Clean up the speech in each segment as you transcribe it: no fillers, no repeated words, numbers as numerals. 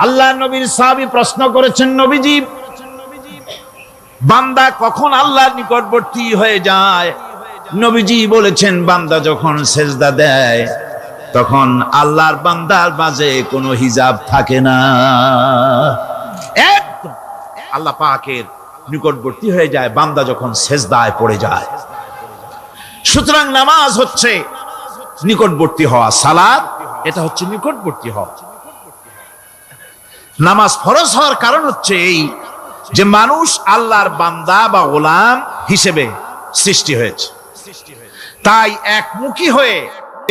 আল্লাহ নবীর সাহাবী প্রশ্ন করেছেন, নবীজি, বান্দা কখন আল্লাহর নিকটবর্তী হয়ে যায়? নবীজি বলেছেন, বান্দা যখন সেজদা দেয় তখন আল্লাহর বান্দার মাঝে কোনো হিজাব থাকে না, একদম আল্লাহ পাকের নিকটবর্তী হয়ে যায় বান্দা যখন সেজদায় পড়ে যায়। সুতরাং নামাজ হচ্ছে নিকটবর্তী হওয়া, সালাত এটা হচ্ছে নিকটবর্তী হওয়া। নামাজ ফরজ হওয়ার কারণ হচ্ছে এই যে মানুষ আল্লাহর বান্দা বা গোলাম হিসেবে সৃষ্টি হয়েছে, তাই একমুখী হয়ে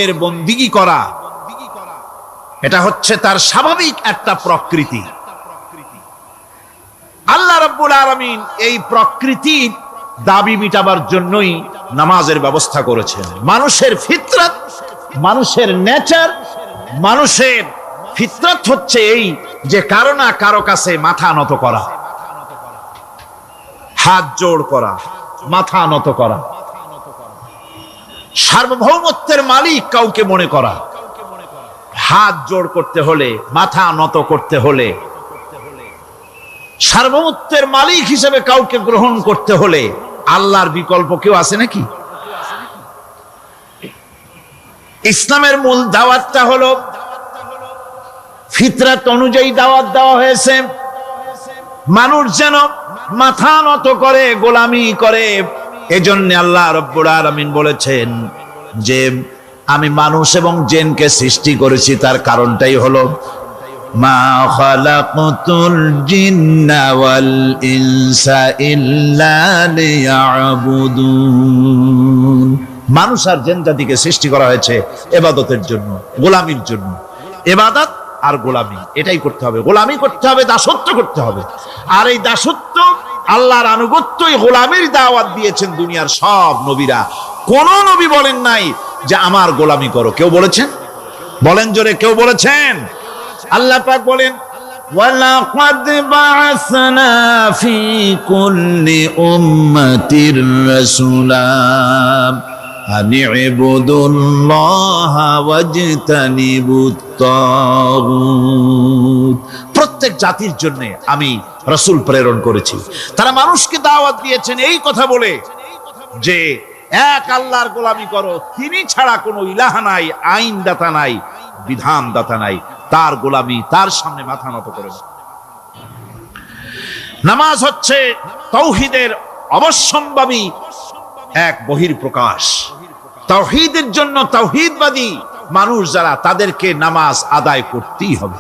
এর বন্দিগি করা এটা হচ্ছে তার স্বাভাবিক একটা প্রকৃতি। আল্লাহ রাব্বুল আলামিন এই প্রকৃতির দাবি মিটাবার জন্যই নামাজের ব্যবস্থা করেছেন। মানুষের ফিতরত, মানুষের নেচার, মানুষের ফিতরত হচ্ছে এই যে কারো না কারো কাছে মাথা নত করা, হাত জোড় করা, মাথা নত করা, সার্বভৌমত্বের মালিক কাউকে মনে করা। হাত জোড় করতে হলে, মাথা নত করতে হলে, সার্বভৌমত্বের মালিক হিসেবে কাউকে গ্রহণ করতে হলে আল্লাহর বিকল্প কেউ আছে নাকি? ইসলামের মূল দাওয়াতটা হলো ফিতরাত অনুযায়ী দাওয়াত দেওয়া হয়েছে, মানুষ যেন মাথা নত করে, গোলামি করে। এজন্য আল্লাহ রাব্বুল আলামিন বলেছেন যে আমি মানুষ এবং জিনকে সৃষ্টি করেছি, তার কারণটাই হলো মা খালাকতুল জিন্না ওয়াল ইনসা ইল্লা লিয়াবুদুন। মানুষ আর জিন জাতিকে সৃষ্টি করা হয়েছে ইবাদতের জন্য, গোলামির জন্য। ইবাদত আর গোলামি এটাই করতে হবে, গোলামি করতে হবে, দাসত্ব করতে হবে। আর এই দাসত্ব, আল্লাহর আনুগত্যই গোলামির দাওয়াত দিয়েছেন দুনিয়ার সব নবীরা। কোন নবী বলেন নাই যে আমার গোলামি করো। কেউ বলেছেন? বলেন জোরে, কেউ বলেছেন? আল্লাহ পাক বলেন, ওয়ালাকাদ বা'আসনা ফি কুল্লি উম্মাতির রাসূলা আন ইবুদুল্লাহা ওয়াজতানিবুত তাগুত। প্রত্যেক জাতির জন্য আমি রাসূল প্রেরণ করেছি, তারা মানুষকে দাওয়াত দিয়েছেন এই কথা বলে যে এক আল্লাহর গোলামি করো, তিনি ছাড়া কোনো ইলাহ নাই, আইন দাতা নাই, বিধান দাতা নাই, তার গোলামি, তার সামনে মাথা নত করে। নামাজ হচ্ছে তাওহীদের অবশ্যম্ভাবী এক বহির্প্রকাশ। তাওহীদের জন্য তাওহীদবাদী মানুষ যারা, তাদেরকে নামাজ আদায় করতেই হবে।